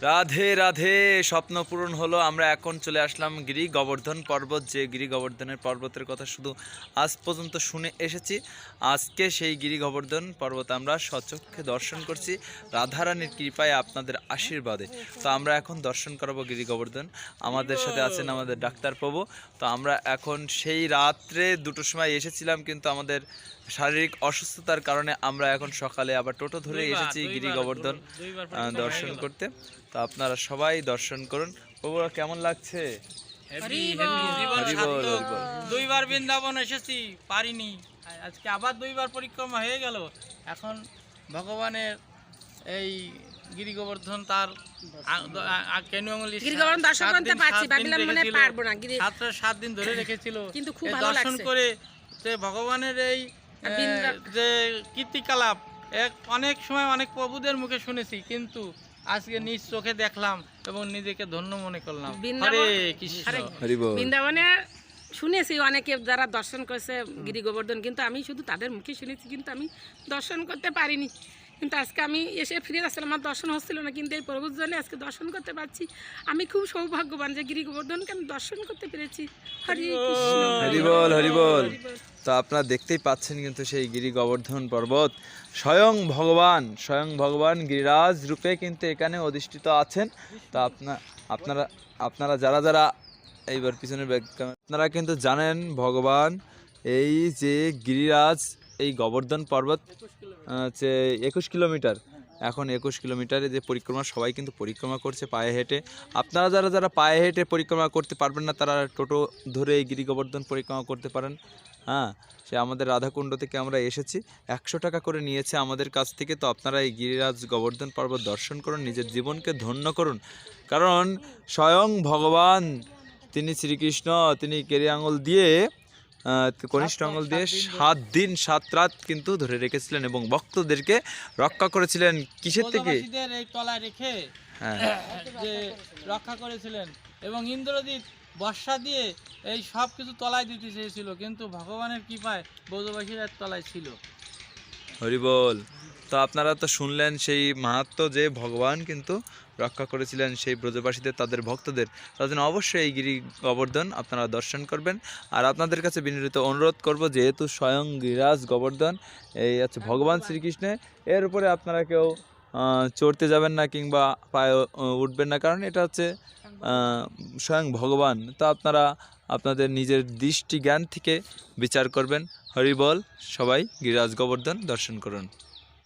রাধে রাধে, স্বপ্ন পূরণ হলো। আমরা এখন চলে আসলাম গিরি গোবর্ধন পর্বত। যে গিরি গোবর্ধনের পর্বতের কথা শুধু আজ পর্যন্ত শুনে এসেছি, আজকে সেই গিরি গোবর্ধন পর্বত আমরা স্বচক্ষে দর্শন করছি রাধারানীর কৃপায়, আপনাদের আশীর্বাদে। তো আমরা এখন দর্শন করাবো গিরি গোবর্ধন। আমাদের সাথে আছেন আমাদের ডাক্তার প্রভু। তো আমরা এখন সেই রাত্রে 2টোর সময় এসেছিলাম, কিন্তু আমাদের শারীরিক অসুস্থতার কারণে আমরা এখন সকালে আবার টোটো ধরে এসেছি গিরি গোবর্ধন দর্শন করতে। তো আপনারা সবাই দর্শন করুন। প্রভুরা কেমন লাগছে? দুইবার বৃন্দাবন এসেছি, পারিনি, আজকে আবার 2বার পরিক্রমা হয়ে গেল। এখন ভগবানের এই গিরি গোবর্ধন তার 7 দিন ধরে রেখেছিল, কিন্তু খুব ভালো দর্শন করে যে ভগবানের এই যে কীর্তিকলাপ অনেক সময় অনেক প্রভুদের মুখে শুনেছি, কিন্তু আজকে নিজ চোখে দেখলাম এবং নিজেকে ধন্য মনে করলাম। হরে কৃষ্ণ। বৃন্দাবনে শুনেছি অনেকে যারা দর্শন করেছে গিরি গোবর্ধন, কিন্তু আমি শুধু তাদের মুখে শুনেছি, কিন্তু আমি দর্শন করতে পারিনি। কিন্তু আজকে আমি এসে ফিরে আসছিলাম, আমার দর্শন হচ্ছিল না, কিন্তু এই প্রভুর জন্য আজকে দর্শন করতে পারছি। আমি খুব সৌভাগ্যবান যে গিরি গোবর্ধনকে আমি দর্শন করতে পেরেছি। হরে কৃষ্ণ। হরি বল, হরি বল। তো আপনারা দেখতেই পাচ্ছেন কিন্তু সেই গিরি গোবর্ধন পর্বত স্বয়ং ভগবান গিরিরাজ রূপে কিন্তু এখানে অধিষ্ঠিত আছেন। তো আপনারা যারা এইবার পিছনের আপনারা কিন্তু জানেন ভগবান এই যে গিরিরাজ এই গোবর্ধন পর্বত হচ্ছে 21 কিলোমিটার। এখন 21 কিলোমিটারে যে পরিক্রমা সবাই কিন্তু পরিক্রমা করছে পায়ে হেঁটে। আপনারা যারা পায়ে হেঁটে পরিক্রমা করতে পারবেন না, তারা টোটো ধরে এই গিরি গোবর্ধন পরিক্রমা করতে পারেন। হ্যাঁ, সে আমাদের রাধাকুণ্ড থেকে আমরা এসেছি, 100 টাকা করে নিয়েছে আমাদের কাছ থেকে। তো আপনারা এই গিরিরাজ গোবর্ধন পর্বত দর্শন করুন, নিজের জীবনকে ধন্য করুন। কারণ স্বয়ং ভগবান তিনি শ্রীকৃষ্ণ, তিনি কেরি আঙুল দিয়ে কনিষ্ঠ আঙুল দিয়ে 7 দিন 7 রাত কিন্তু ধরে রেখেছিলেন এবং ভক্তদেরকে রক্ষা করেছিলেন। কিসের থেকে? এই তলায় রেখে যে রক্ষা করেছিলেন, এবং ইন্দ্রজিৎ বর্ষা দিয়ে এই সব কিছু তলায় দিতে চেয়েছিল, কিন্তু ভগবানের কৃপায় ব্রজবাসীরা তলায় ছিল। হরি বল। তো আপনারা তো শুনলেন সেই মাহাত্ম্য, যে ভগবান কিন্তু রক্ষা করেছিলেন সেই ব্রজবাসীদের, তাদের ভক্তদের। তার জন্য অবশ্যই এই গিরি গোবর্ধন আপনারা দর্শন করবেন। আর আপনাদের কাছে বিনীত অনুরোধ করব, যেহেতু স্বয়ং গিরিরাজ গোবর্ধন এই আছে ভগবান শ্রীকৃষ্ণের, এর উপরে আপনারা কেউ চড়তে যাবেন না কিংবা পায়ে উঠবেন না, কারণ এটা হচ্ছে স্বয়ং ভগবান। তো আপনারা আপনাদের নিজের দৃষ্টি জ্ঞান থেকে বিচার করবেন। হরি বল। সবাই গিরিরাজ গোবর্ধন দর্শন করুন।